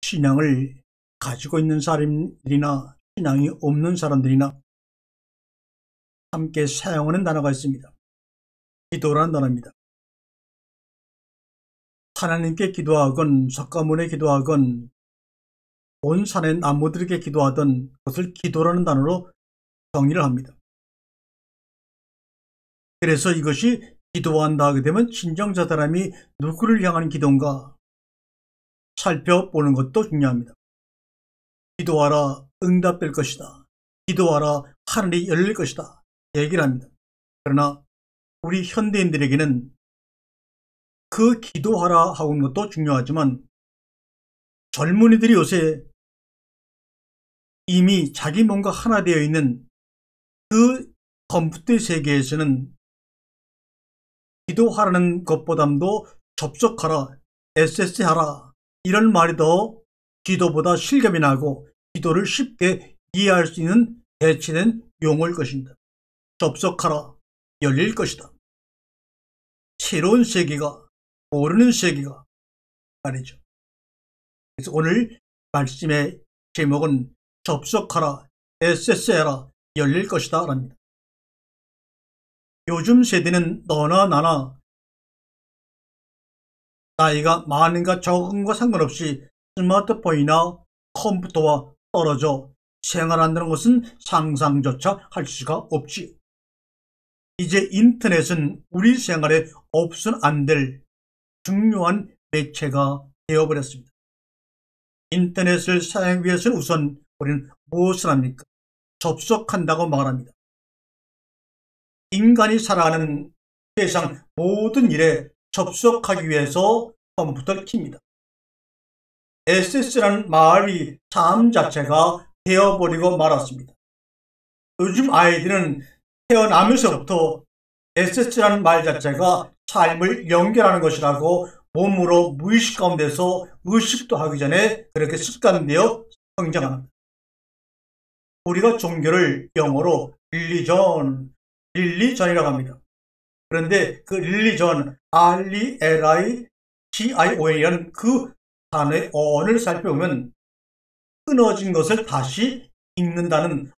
신앙을 가지고 있는 사람들이나 신앙이 없는 사람들이나 함께 사용하는 단어가 있습니다. 기도라는 단어입니다. 하나님께 기도하건 석가모니에 기도하건 온 산의 나무들에게 기도하던 그것을 기도라는 단어로 정의를 합니다. 그래서 이것이 기도한다 하게 되면 진정자 사람이 누구를 향한 기도인가 살펴보는 것도 중요합니다. 기도하라 응답될 것이다. 기도하라 하늘이 열릴 것이다. 얘기를 합니다. 그러나 우리 현대인들에게는 그 기도하라 하는 것도 중요하지만 젊은이들이 요새 이미 자기 몸과 하나 되어 있는 그 컴퓨터 세계에서는 기도하라는 것보다도 접속하라, SS하라 이런 말이 더 기도보다 실감이 나고 기도를 쉽게 이해할 수 있는 대체된 용어일 것입니다. 접속하라, 열릴 것이다. 새로운 세계가, 모르는 세계가 말이죠. 그래서 오늘 말씀의 제목은 접속하라, SS해라, 열릴 것이다 랍니다. 요즘 세대는 너나 나나 나이가 많은가 적은가 상관없이 스마트폰이나 컴퓨터와 떨어져 생활한다는 것은 상상조차 할 수가 없지. 이제 인터넷은 우리 생활에 없으면 안 될 중요한 매체가 되어버렸습니다. 인터넷을 사용하기 위해서는 우선 우리는 무엇을 합니까? 접속한다고 말합니다. 인간이 살아가는 세상 모든 일에 접속하기 위해서 컴퓨터를 킵니다. SS라는 말이 삶 자체가 되어버리고 말았습니다. 요즘 아이들은 태어나면서부터 SS라는 말 자체가 삶을 연결하는 것이라고 몸으로 무의식 가운데서 의식도 하기 전에 그렇게 습관되어 성장합니다. 우리가 종교를 영어로 릴리전이라고 합니다. 그런데 그 릴리전, R-E-L-I-G-I-O-N이라는 그 단어의 어원을 살펴보면 끊어진 것을 다시 읽는다는,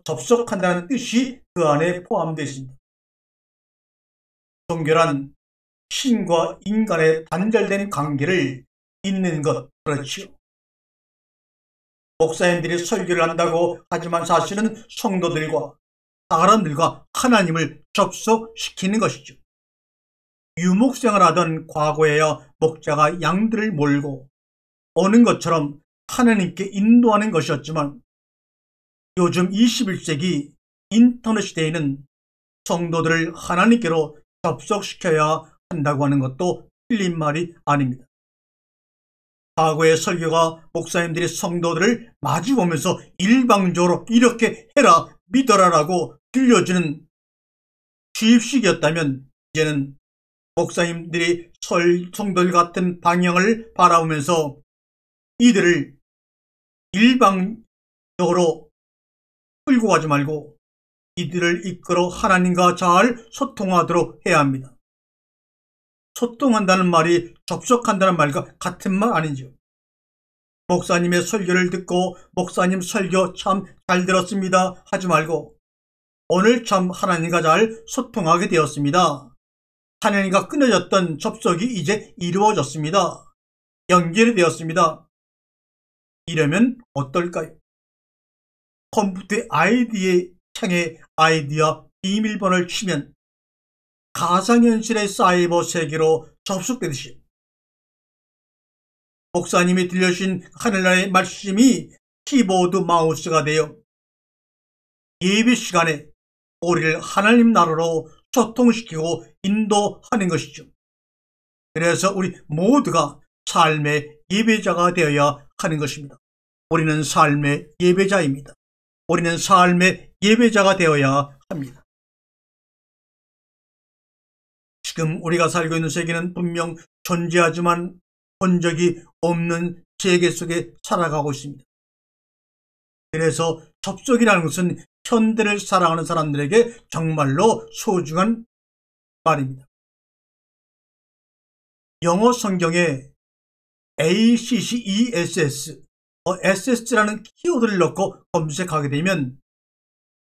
접속한다는 뜻이 그 안에 포함되어 있습니다. 종교란 신과 인간의 단절된 관계를 잇는 것, 그렇지요. 목사님들이 설교를 한다고 하지만 사실은 성도들과 사람들과 하나님을 접속시키는 것이죠. 유목생활하던 과거에야 목자가 양들을 몰고 오는 것처럼 하나님께 인도하는 것이었지만 요즘 21세기 인터넷 시대에는 성도들을 하나님께로 접속시켜야 한다고 하는 것도 틀린 말이 아닙니다. 과거의 설교가 목사님들이 성도들을 마주보면서 일방적으로 이렇게 해라, 믿어라라고 들려주는 주입식이었다면 이제는 목사님들이 성도들 같은 방향을 바라보면서 이들을 일방적으로 끌고 가지 말고 이들을 이끌어 하나님과 잘 소통하도록 해야 합니다. 소통한다는 말이 접속한다는 말과 같은 말 아니죠. 목사님의 설교를 듣고 목사님 설교 참 잘 들었습니다 하지 말고 오늘 참 하나님과 잘 소통하게 되었습니다. 하나님과 끊어졌던 접속이 이제 이루어졌습니다. 연결이 되었습니다. 이러면 어떨까요? 컴퓨터 아이디의 창에 아이디와 비밀번호를 치면 가상현실의 사이버 세계로 접속되듯이 목사님이 들려주신 하늘나라의 말씀이 키보드 마우스가 되어 예배 시간에 우리를 하나님 나라로 소통시키고 인도하는 것이죠. 그래서 우리 모두가 삶의 예배자가 되어야 하는 것입니다. 우리는 삶의 예배자입니다. 우리는 삶의 예배자가 되어야 합니다. 지금 우리가 살고 있는 세계는 분명 존재하지만 본 적이 없는 세계 속에 살아가고 있습니다. 그래서 접속이라는 것은 현대를 살아가는 사람들에게 정말로 소중한 말입니다. 영어 성경에 ACCESS, SS라는 키워드를 넣고 검색하게 되면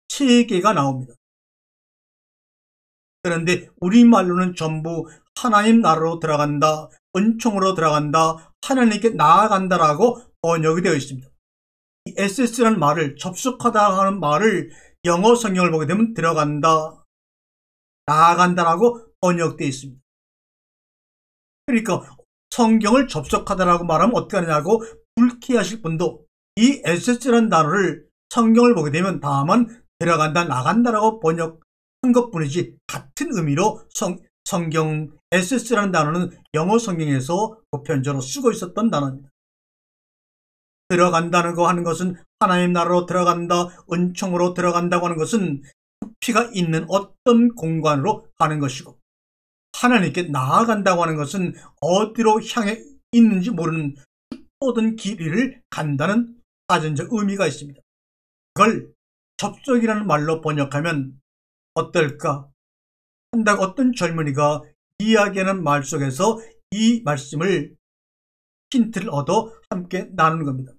3개가 나옵니다. 그런데 우리말로는 전부 하나님 나라로 들어간다, 은총으로 들어간다, 하나님께 나아간다라고 번역이 되어 있습니다. 이 SS라는 말을, 접속하다 하는 말을 영어 성경을 보게 되면 들어간다, 나아간다라고 번역되어 있습니다. 그러니까 성경을 접속하다라고 말하면 어떻게 하느냐고 불쾌하실 분도 이 SS라는 단어를 성경을 보게 되면 다만 들어간다, 나간다라고 번역한 것뿐이지 같은 의미로 성경 SS라는 단어는 영어 성경에서 보편적으로 쓰고 있었던 단어입니다. 들어간다는 거 하는 것은 하나님 나라로 들어간다, 은총으로 들어간다고 하는 것은 부피가 있는 어떤 공간으로 가는 것이고, 하나님께 나아간다고 하는 것은 어디로 향해 있는지 모르는 모든 길 위를 간다는 사전적 의미가 있습니다. 그걸 접속이라는 말로 번역하면 어떨까 한다고 어떤 젊은이가 이야기하는 말 속에서 이 말씀을 힌트를 얻어 함께 나누는 겁니다.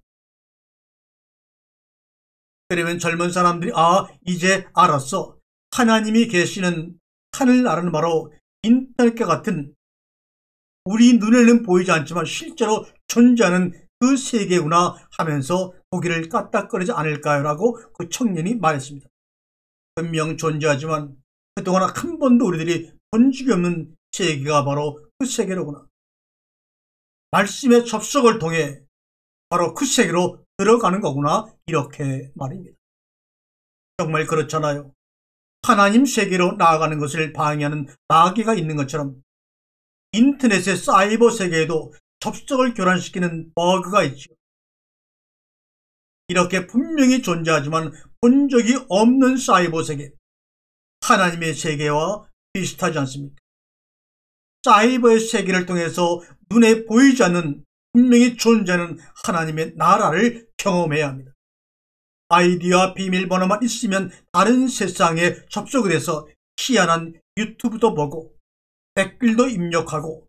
그러면 젊은 사람들이 이제 알았어. 하나님이 계시는 하늘나라는 바로 인터넷과 같은 우리 눈에는 보이지 않지만 실제로 존재하는 그 세계구나 하면서 고개를 까딱거리지 않을까요? 라고 그 청년이 말했습니다. 분명 존재하지만 그동안 한 번도 우리들이 본 적이 없는 세계가 바로 그 세계로구나. 말씀의 접속을 통해 바로 그 세계로 들어가는 거구나, 이렇게 말입니다. 정말 그렇잖아요. 하나님 세계로 나아가는 것을 방해하는 마귀가 있는 것처럼 인터넷의 사이버 세계에도 접속을 교란시키는 버그가 있죠. 이렇게 분명히 존재하지만 본 적이 없는 사이버 세계, 하나님의 세계와 비슷하지 않습니까? 사이버의 세계를 통해서 눈에 보이지 않는 분명히 존재하는 하나님의 나라를 경험해야 합니다. 아이디와 비밀번호만 있으면 다른 세상에 접속이 돼서 희한한 유튜브도 보고 댓글도 입력하고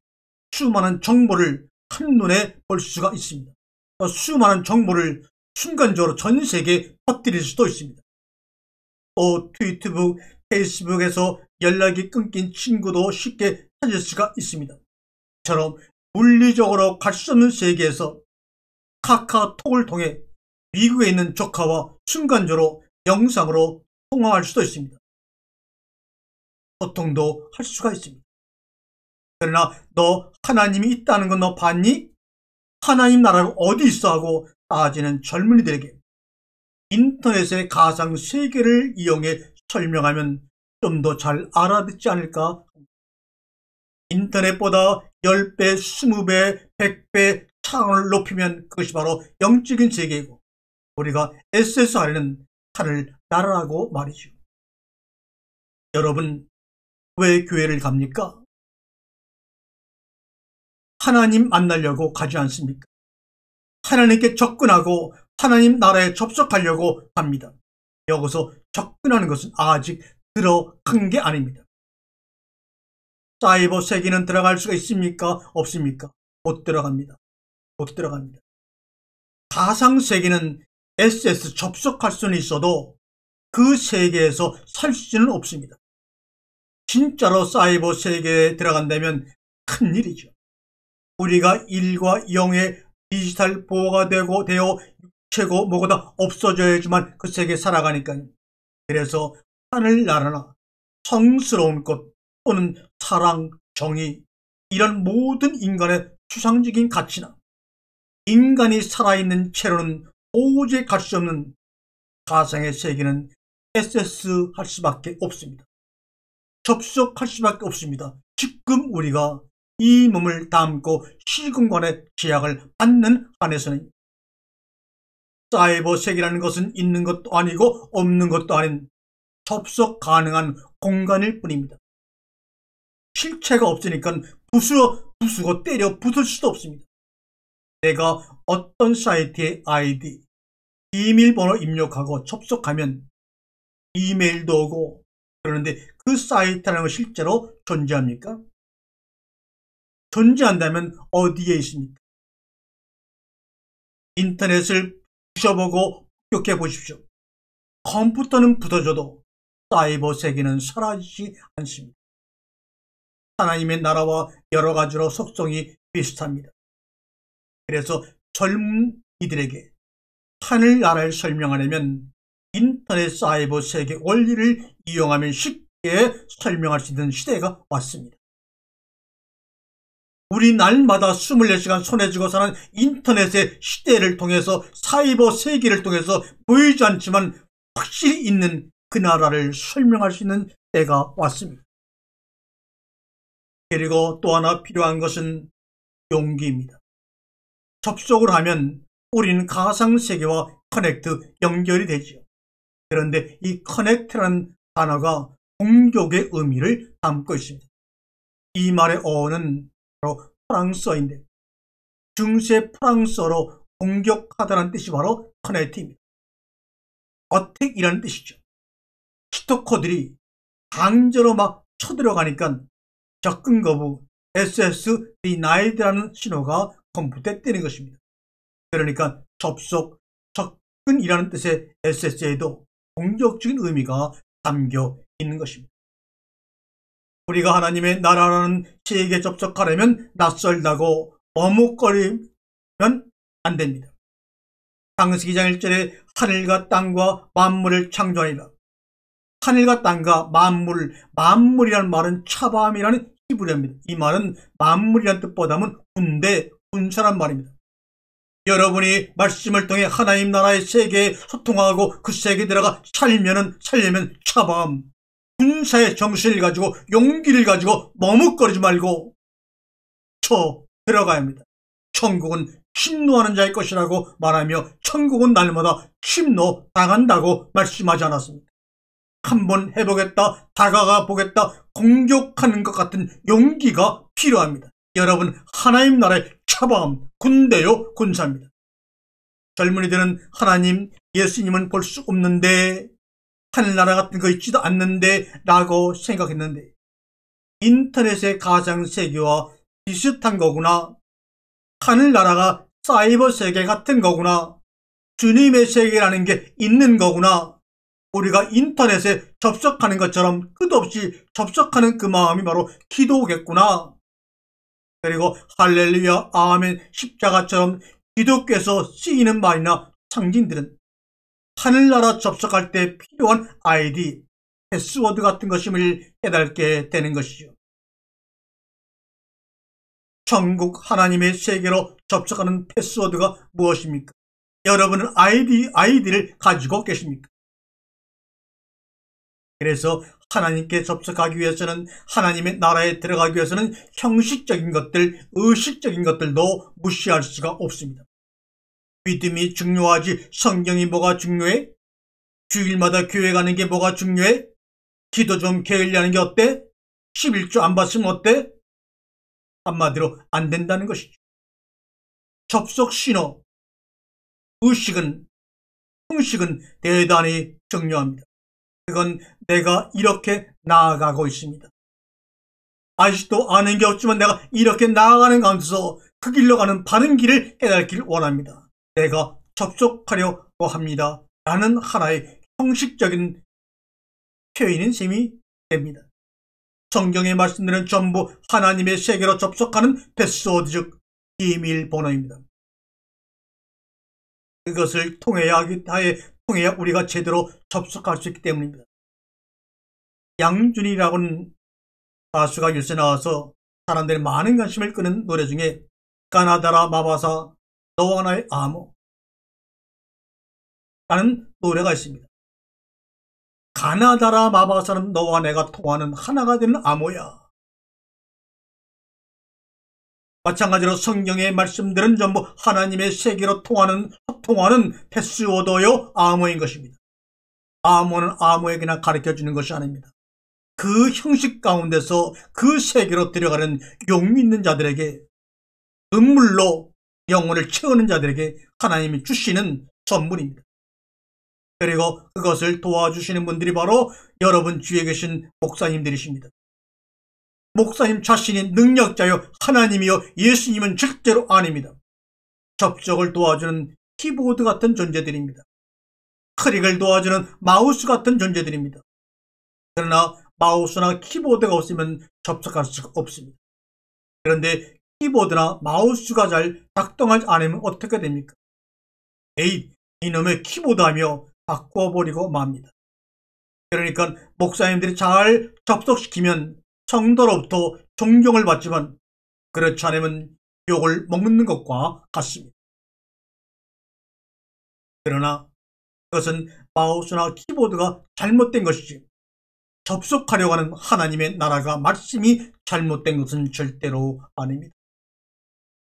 수많은 정보를 한눈에 볼 수가 있습니다. 수많은 정보를 순간적으로 전 세계에 퍼뜨릴 수도 있습니다. 또 트위터, 페이스북에서 연락이 끊긴 친구도 쉽게 찾을 수가 있습니다. 이처럼 물리적으로 갈 수 없는 세계에서 카카오톡을 통해 미국에 있는 조카와 순간적으로 영상으로 통화할 수도 있습니다. 소통도 할 수가 있습니다. 그러나 너 하나님이 있다는 건 너 봤니? 하나님 나라가 어디 있어? 하고 따지는 젊은이들에게 인터넷의 가상 세계를 이용해 설명하면 좀 더 잘 알아듣지 않을까? 인터넷보다 10배, 20배, 100배 차원을 높이면 그것이 바로 영적인 세계이고, 우리가 SSR에는 하늘 나라라고 말이죠. 여러분, 왜 교회를 갑니까? 하나님 만나려고 가지 않습니까? 하나님께 접근하고 하나님 나라에 접속하려고 합니다. 여기서 접근하는 것은 아직 들어간 게 아닙니다. 사이버 세계는 들어갈 수가 있습니까? 없습니까? 못 들어갑니다. 못 들어갑니다. 가상 세계는 SS 접속할 수는 있어도 그 세계에서 살 수는 없습니다. 진짜로 사이버 세계에 들어간다면 큰일이죠. 우리가 1과 0의 디지털 보호가 되어 육체고 뭐가 다 없어져야지만 그 세계에 살아가니까요. 그래서 하늘나라나 성스러운 것 또는 사랑, 정의, 이런 모든 인간의 추상적인 가치나 인간이 살아있는 채로는 도저히 갈 수 없는 가상의 세계는 SS 할 수밖에 없습니다. 접속할 수밖에 없습니다. 지금 우리가 이 몸을 담고 시공간의 제약을 받는 한에서는 사이버 세계라는 것은 있는 것도 아니고 없는 것도 아닌 접속 가능한 공간일 뿐입니다. 실체가 없으니까 부수고 때려 부술 수도 없습니다. 내가 어떤 사이트의 아이디, 비밀번호 입력하고 접속하면 이메일도 오고 그러는데 그 사이트라는 건 실제로 존재합니까? 존재한다면 어디에 있습니까? 인터넷을 부셔보고 폭격해 보십시오. 컴퓨터는 부서져도 사이버 세계는 사라지지 않습니다. 하나님의 나라와 여러 가지로 속성이 비슷합니다. 그래서 젊은 이들에게 하늘나라를 설명하려면 인터넷 사이버 세계 원리를 이용하면 쉽게 설명할 수 있는 시대가 왔습니다. 우리 날마다 24시간 손에 쥐고 사는 인터넷의 시대를 통해서 사이버 세계를 통해서 보이지 않지만 확실히 있는 그 나라를 설명할 수 있는 때가 왔습니다. 그리고 또 하나 필요한 것은 용기입니다. 접속을 하면 우리는 가상세계와 커넥트, 연결이 되지요. 그런데 이 커넥트라는 단어가 공격의 의미를 담고 있습니다. 이 말의 어원은 바로 프랑스어인데 중세 프랑스어로 공격하다는 뜻이 바로 커넥트입니다. 어택이라는 뜻이죠. 스토커들이 강제로 막 쳐들어가니까 접근 거부, SS denied라는 신호가 컴퓨터에 뜨는 것입니다. 그러니까 접속, 접근이라는 뜻의 SS에도 공격적인 의미가 담겨 있는 것입니다. 우리가 하나님의 나라라는 세계에 접속하려면 낯설다고 머뭇거리면 안 됩니다. 창세기 2장 1절에 하늘과 땅과 만물을 창조하니라. 하늘과 땅과 만물이라는 말은 차밤이라는 히브리어입니다. 이 말은 만물이라는 뜻보다는 군대, 군사란 말입니다. 여러분이 말씀을 통해 하나님 나라의 세계에 소통하고 그 세계에 들어가 살려면 차밤, 군사의 정신을 가지고 용기를 가지고 머뭇거리지 말고 들어가야 합니다. 천국은 침노하는 자의 것이라고 말하며 천국은 날마다 침노당한다고 말씀하지 않았습니다. 한번 해보겠다, 다가가 보겠다, 공격하는 것 같은 용기가 필요합니다. 여러분, 하나님 나라의 차밤, 군대요, 군사입니다. 젊은이들은 하나님, 예수님은 볼 수 없는데, 하늘나라 같은 거 있지도 않는데 라고 생각했는데 인터넷의 가상세계와 비슷한 거구나. 하늘나라가 사이버 세계 같은 거구나. 주님의 세계라는 게 있는 거구나. 우리가 인터넷에 접속하는 것처럼 끝없이 접속하는 그 마음이 바로 기도겠구나. 그리고 할렐루야, 아멘, 십자가처럼 기독교에서 쓰이는 말이나 상징들은 하늘나라 접속할 때 필요한 아이디, 패스워드 같은 것임을 깨닫게 되는 것이죠. 천국 하나님의 세계로 접속하는 패스워드가 무엇입니까? 여러분은 아이디를 가지고 계십니까? 그래서 하나님께 접속하기 위해서는, 하나님의 나라에 들어가기 위해서는 형식적인 것들, 의식적인 것들도 무시할 수가 없습니다. 믿음이 중요하지 성경이 뭐가 중요해? 주일마다 교회 가는 게 뭐가 중요해? 기도 좀 게을리하는 게 어때? 11조 안 받으면 어때? 한마디로 안 된다는 것이죠. 접속 신호, 의식은, 형식은 대단히 중요합니다. 그건 내가 이렇게 나아가고 있습니다. 아직도 아는 게 없지만 내가 이렇게 나아가는 가운데서 그 길로 가는 바른 길을 깨닫기를 원합니다. 내가 접속하려고 합니다. 라는 하나의 형식적인 표현인 셈이 됩니다. 성경의 말씀들은 전부 하나님의 세계로 접속하는 패스워드, 즉 비밀번호입니다. 그것을 통해야 우리가 제대로 접속할 수 있기 때문입니다. 양준이라고는 가수가 요새 나와서 사람들의 많은 관심을 끄는 노래 중에 가나다라 마바사 너와 나의 암호 라는 노래가 있습니다. 가나다라 마바사는 너와 내가 통하는 하나가 되는 암호야. 마찬가지로 성경의 말씀들은 전부 하나님의 세계로 소통하는 패스워드요, 암호인 것입니다. 암호는 아무에게나 가르쳐주는 것이 아닙니다. 그 형식 가운데서 그 세계로 들어가는 용기 있는 자들에게, 눈물로 영혼을 채우는 자들에게 하나님이 주시는 선물입니다. 그리고 그것을 도와주시는 분들이 바로 여러분 주위에 계신 목사님들이십니다. 목사님 자신이 능력자요, 하나님이요, 예수님은 절대로 아닙니다. 접속을 도와주는 키보드 같은 존재들입니다. 클릭을 도와주는 마우스 같은 존재들입니다. 그러나 마우스나 키보드가 없으면 접속할 수가 없습니다. 그런데 키보드나 마우스가 잘 작동하지 않으면 어떻게 됩니까? 에이, 이놈의 키보드 하며 바꿔버리고 맙니다. 그러니까 목사님들이 잘 접속시키면 성도로부터 존경을 받지만 그렇지 않으면 욕을 먹는 것과 같습니다. 그러나 그것은 마우스나 키보드가 잘못된 것이지 접속하려고 하는 하나님의 나라가 말씀이 잘못된 것은 절대로 아닙니다.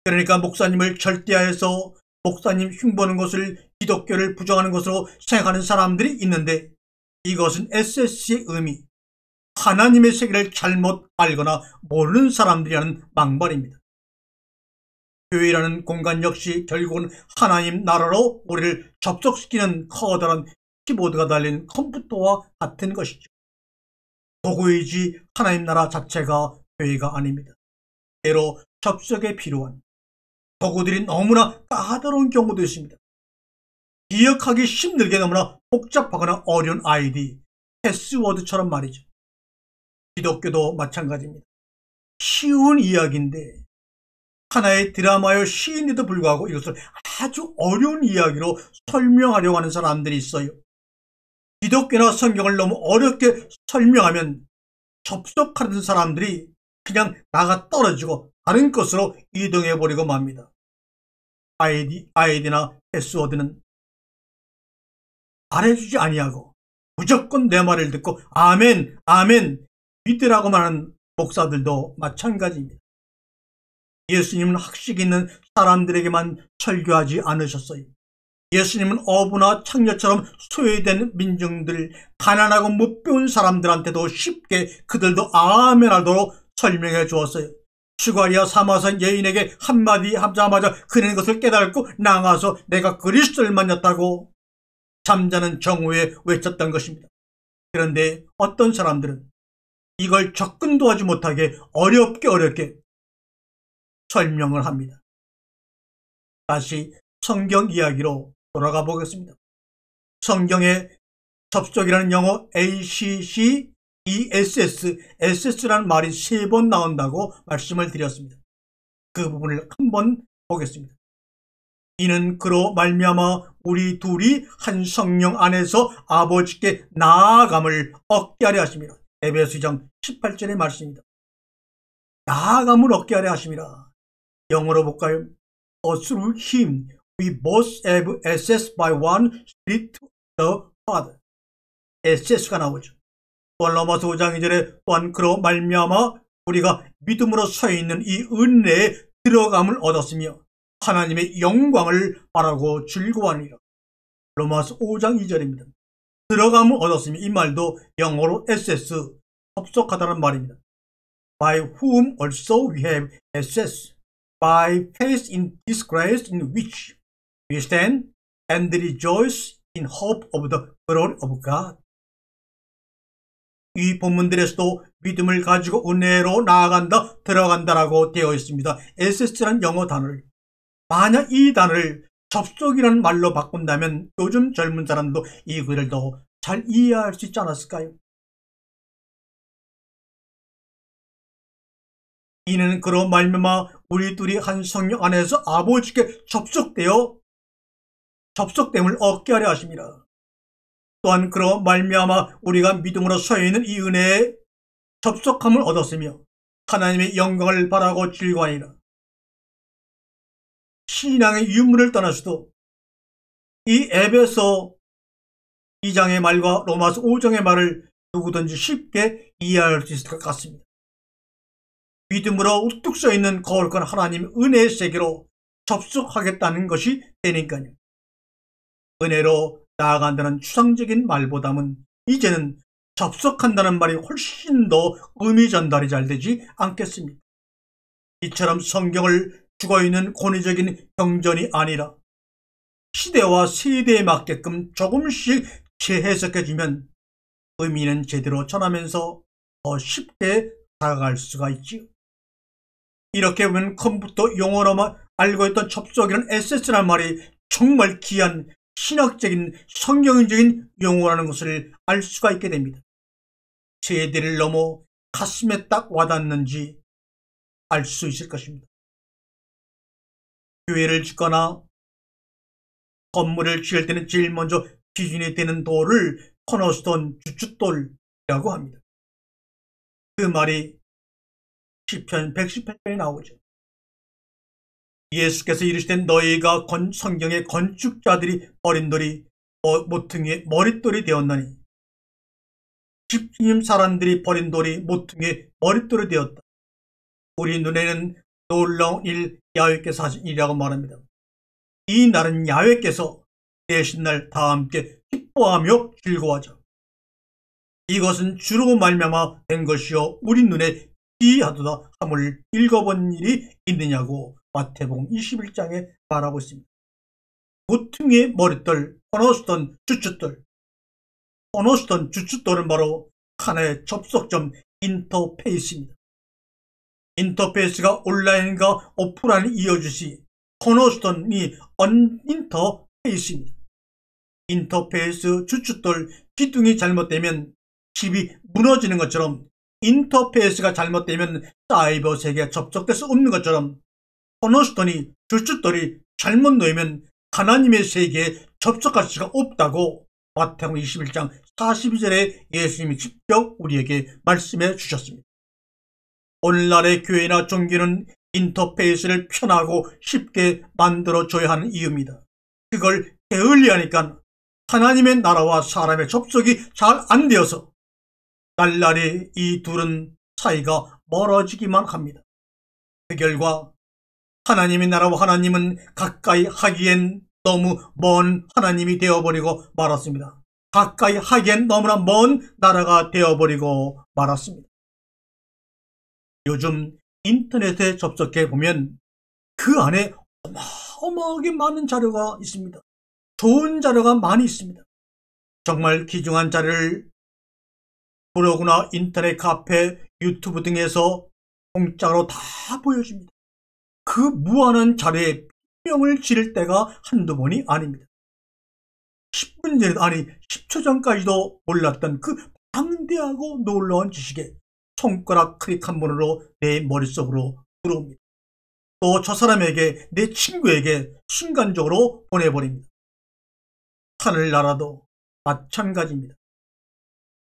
그러니까 목사님을 절대화해서 목사님 흉보는 것을 기독교를 부정하는 것으로 생각하는 사람들이 있는데 이것은 SS의 의미, 하나님의 세계를 잘못 알거나 모르는 사람들이 하는 망발입니다. 교회라는 공간 역시 결국은 하나님 나라로 우리를 접속시키는 커다란 키보드가 달린 컴퓨터와 같은 것이죠. 도구이지 하나님 나라 자체가 교회가 아닙니다. 때로 접속에 필요한 도구들이 너무나 까다로운 경우도 있습니다. 기억하기 힘들게 너무나 복잡하거나 어려운 아이디, 패스워드처럼 말이죠. 기독교도 마찬가지입니다. 쉬운 이야기인데 하나의 드라마요 시인에도 불구하고 이것을 아주 어려운 이야기로 설명하려고 하는 사람들이 있어요. 기독교나 성경을 너무 어렵게 설명하면 접속하는 사람들이 그냥 나가 떨어지고 다른 것으로 이동해버리고 맙니다. 아이디나 패스워드는 말해주지 아니하고 무조건 내 말을 듣고 아멘, 아멘 믿으라고 말하는 목사들도 마찬가지입니다. 예수님은 학식 있는 사람들에게만 설교하지 않으셨어요. 예수님은 어부나 창녀처럼 소외된 민중들, 가난하고 못 배운 사람들한테도 쉽게 그들도 아멘 하도록 설명해 주었어요. 수가리아 사마선 여인에게 한마디 하자마자 그는 것을 깨닫고 나가서 내가 그리스도를 만났다고 잠자는 정오에 외쳤던 것입니다. 그런데 어떤 사람들은 이걸 접근도 하지 못하게 어렵게 설명을 합니다. 다시 성경 이야기로 돌아가 보겠습니다. 성경에 접속이라는 영어 ACC, ESS, SS라는 말이 3번 나온다고 말씀을 드렸습니다. 그 부분을 한번 보겠습니다. 이는 그로 말미암아 우리 둘이 한 성령 안에서 아버지께 나아감을 얻게 하려 하심이라. 에베소 2장 18절의 말씀입니다. 나아감을 얻게 하려 하심이라. 영어로 볼까요? Through him we both have access by one spirit to the Father. SS가 나오죠. 또한 로마서 5장 2절에 또한 그로 말미암아 우리가 믿음으로 서 있는 이 은혜에 들어감을 얻었으며 하나님의 영광을 바라고 즐거워하니라. 로마서 5장 2절입니다. 들어감을 얻었으며 이 말도 영어로 SS, 접속하다는 말입니다. By whom also we have access by faith in this grace in which we stand and rejoice in hope of the glory of God. 이 본문들에서도 믿음을 가지고 은혜로 나아간다, 들어간다라고 되어 있습니다. SS라는 영어 단어를. 만약 이 단어를 접속이라는 말로 바꾼다면 요즘 젊은 사람도 이 글을 더 잘 이해할 수 있지 않았을까요? 이는 그로 말미암아 우리 둘이 한 성령 안에서 아버지께 접속됨을 얻게 하려 하심이라. 또한 그로 말미암아 우리가 믿음으로 서 있는 이 은혜에 접속함을 얻었으며 하나님의 영광을 바라고 즐거워하니라. 신앙의 유무를 떠나서도 이 에베소 2장의 말과 로마서 5장의 말을 누구든지 쉽게 이해할 수 있을 것 같습니다. 믿음으로 우뚝 서 있는 거룩한 하나님 은혜의 세계로 접속하겠다는 것이 되니까요. 은혜로 나아간다는 추상적인 말보다는 이제는 접속한다는 말이 훨씬 더 의미 전달이 잘 되지 않겠습니까? 이처럼 성경을 죽어있는 권위적인 경전이 아니라 시대와 세대에 맞게끔 조금씩 재해석해주면 의미는 제대로 전하면서 더 쉽게 다가갈 수가 있지요. 이렇게 보면 컴퓨터 용어로만 알고 있던 접속이라는 SS라는 말이 정말 귀한 신학적인 성경적인 용어라는 것을 알 수가 있게 됩니다. 세대를 넘어 가슴에 딱 와닿는지 알 수 있을 것입니다. 교회를 짓거나 건물을 지을 때는 제일 먼저 기준이 되는 돌을 코너스톤 주춧돌이라고 합니다. 그 말이 시편 118편에 나오죠. 예수께서 이르시되 너희가 성경의 건축자들이 버린 돌이 모퉁이의 머릿돌이 되었나니, 집주님 사람들이 버린 돌이 모퉁이의 머릿돌이 되었다. 우리 눈에는 놀라운 일, 야훼께서 하신 일이라고 말합니다. 이 날은 야훼께서 되신 날 다 함께 기뻐하며 즐거워하자. 이것은 주로 말미암아 된 것이요 우리 눈에 기이하도다 함을 읽어본 일이 있느냐고 마태복음 21장에 말하고 있습니다. 모퉁이의 머릿돌, 코너스톤 주춧돌. 코너스톤 주춧돌은 바로 하나의 접속점 인터페이스입니다. 인터페이스가 온라인과 오프라인을 이어주시 코너스톤이 인터페이스입니다. 인터페이스 주춧돌 기둥이 잘못되면 집이 무너지는 것처럼, 인터페이스가 잘못되면 사이버 세계에 접속될 수 없는 것처럼, 코너스톤이 주춧돌이 잘못 놓이면 하나님의 세계에 접속할 수가 없다고 마태복음 21장 42절에 예수님이 직접 우리에게 말씀해 주셨습니다. 오늘날의 교회나 종교는 인터페이스를 편하고 쉽게 만들어줘야 하는 이유입니다. 그걸 게을리하니까 하나님의 나라와 사람의 접속이 잘 안 되어서 날날이 이 둘은 사이가 멀어지기만 합니다. 그 결과 하나님의 나라와 하나님은 가까이 하기엔 너무 먼 하나님이 되어버리고 말았습니다. 가까이 하기엔 너무나 먼 나라가 되어버리고 말았습니다. 요즘 인터넷에 접속해 보면 그 안에 어마어마하게 많은 자료가 있습니다. 좋은 자료가 많이 있습니다. 정말 귀중한 자료를 블로그나 인터넷 카페, 유튜브 등에서 공짜로 다 보여줍니다. 그 무한한 자료에 뿅을 지를 때가 한두 번이 아닙니다. 10분 전에도, 아니 10초 전까지도 몰랐던 그 방대하고 놀라운 지식에 손가락 클릭 한 번으로 내 머릿속으로 들어옵니다. 또 저 사람에게, 내 친구에게 순간적으로 보내버립니다. 하늘나라도 마찬가지입니다.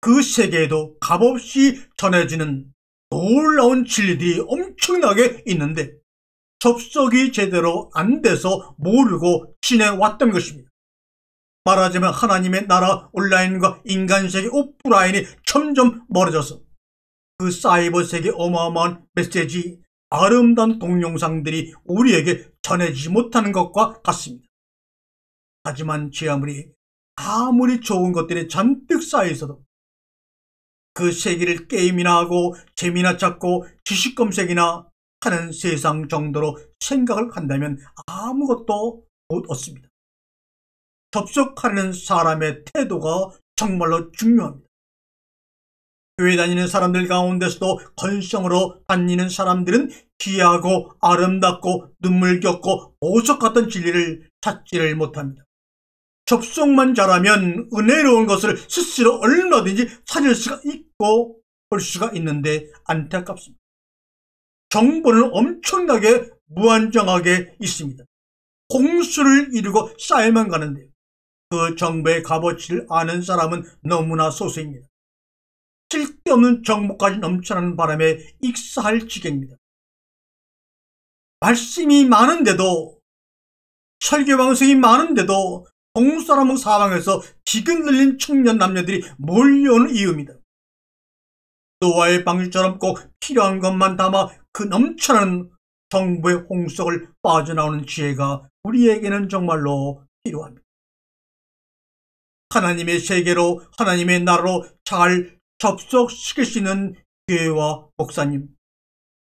그 세계에도 값없이 전해지는 놀라운 진리들이 엄청나게 있는데 접속이 제대로 안 돼서 모르고 지내왔던 것입니다. 말하자면 하나님의 나라 온라인과 인간 세계 오프라인이 점점 멀어져서 그 사이버 세계 어마어마한 메시지, 아름다운 동영상들이 우리에게 전해지지 못하는 것과 같습니다. 하지만 제 아무리 좋은 것들이 잔뜩 쌓여있어도 그 세계를 게임이나 하고 재미나 찾고 지식 검색이나 하는 세상 정도로 생각을 한다면 아무것도 못 얻습니다. 접속하는 사람의 태도가 정말로 중요합니다. 교회 다니는 사람들 가운데서도 건성으로 다니는 사람들은 귀하고 아름답고 눈물겹고 보석 같은 진리를 찾지를 못합니다. 접속만 잘하면 은혜로운 것을 스스로 얼마든지 찾을 수가 있고 볼 수가 있는데 안타깝습니다. 정보는 엄청나게 무한정하게 있습니다. 홍수를 이루고 쌓여만 가는데 그 정보의 값어치를 아는 사람은 너무나 소수입니다. 쓸데없는 정보까지 넘쳐나는 바람에 익사할 지경입니다. 말씀이 많은데도, 설교 방송이 많은데도 동사람은 사방에서 기근 들린 청년 남녀들이 몰려오는 이유입니다. 노아의 방주처럼 꼭 필요한 것만 담아 그 넘쳐나는 정보의 홍석을 빠져나오는 지혜가 우리에게는 정말로 필요합니다. 하나님의 세계로, 하나님의 나라로 잘 접속시킬 수 있는 교회와 목사님,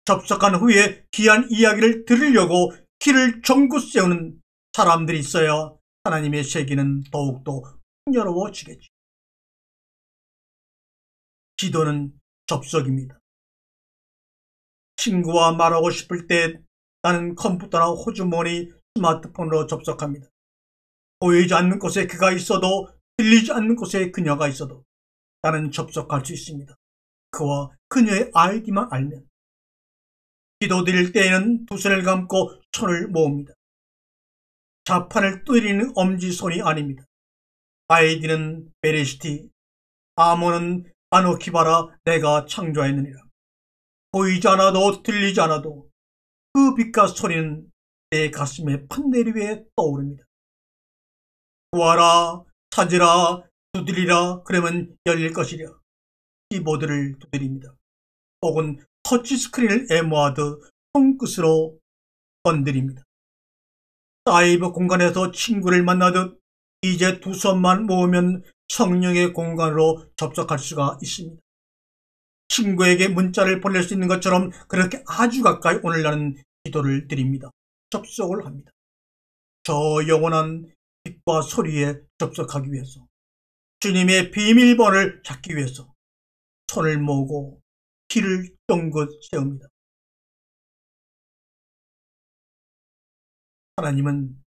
접속한 후에 귀한 이야기를 들으려고 길을 종고 세우는 사람들이 있어야 하나님의 세계는 더욱더 풍요로워지겠죠. 기도는 접속입니다. 친구와 말하고 싶을 때 나는 컴퓨터나 호주머니, 스마트폰으로 접속합니다. 보이지 않는 곳에 그가 있어도 들리지 않는 곳에 그녀가 있어도 나는 접속할 수 있습니다. 그와 그녀의 아이디만 알면. 기도드릴 때에는 두 손을 감고 손을 모읍니다. 자판을 두드리는 엄지손이 아닙니다. 아이디는 베레시티, 아몬은 아노키바라 내가 창조하였느니라. 보이지 않아도 들리지 않아도 그 빛과 소리는 내 가슴에 판내리 위에 떠오릅니다. 구하라, 찾으라, 두드리라, 그러면 열릴 것이랴. 키보드를 두드립니다. 혹은 터치스크린을 애모하듯 손끝으로 건드립니다. 사이버 공간에서 친구를 만나듯 이제 두 손만 모으면 성령의 공간으로 접속할 수가 있습니다. 친구에게 문자를 보낼 수 있는 것처럼 그렇게 아주 가까이 오늘라는 기도를 드립니다. 접속을 합니다. 저 영원한 빛과 소리에 접속하기 위해서, 주님의 비밀번호를 찾기 위해서 손을 모으고 길을 쫑긋 세웁니다. 하나님은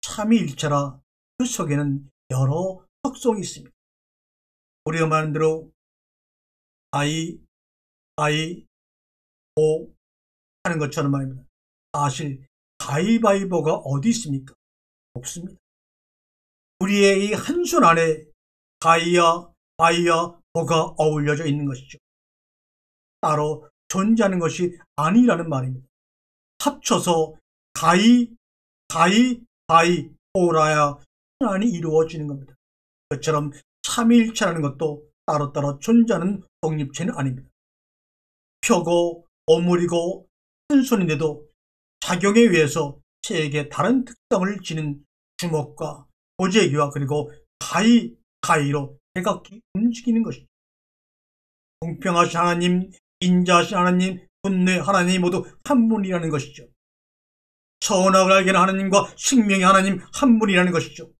삼위일체라 그 속에는 여러 속성이 있습니다. 우리가 말하는 대로 I, O 하는 것처럼 말입니다. 사실 가위바위보가 어디 있습니까? 없습니다. 우리의 이 한 손 안에 가위와 바위와 보가 어울려져 있는 것이죠. 따로 존재하는 것이 아니라는 말입니다. 합쳐서 바위보라야 하나님이 이루어지는 겁니다. 그처럼 삼위일체라는 것도 따로따로 존재하는 독립체는 아닙니다. 펴고 오므리고 큰 손인데도 작용에 의해서 세에게 다른 특성을 지닌 주먹과 보재기와 그리고 가위로 대각기 움직이는 것이죠. 공평하신 하나님, 인자하신 하나님, 분노의 하나님 모두 한 분이라는 것이죠. 선악을 알게 하는 하나님과 생명의 하나님 한 분이라는 것이죠.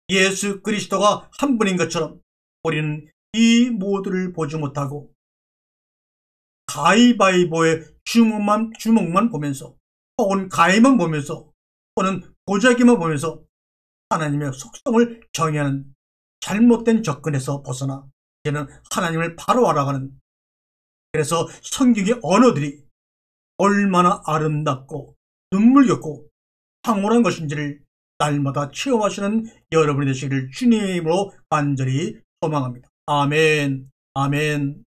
예수 그리스도가 한 분인 것처럼 우리는 이 모두를 보지 못하고 가위바위보의 주먹만 보면서 혹은 가위만 보면서 또는 보자기만 보면서 하나님의 속성을 정의하는 잘못된 접근에서 벗어나 이제는 하나님을 바로 알아가는, 그래서 성경의 언어들이 얼마나 아름답고 눈물겹고 황홀한 것인지를 날마다 체험하시는 여러분이 되시기를 주님의 이름으로 간절히 소망합니다. 아멘, 아멘.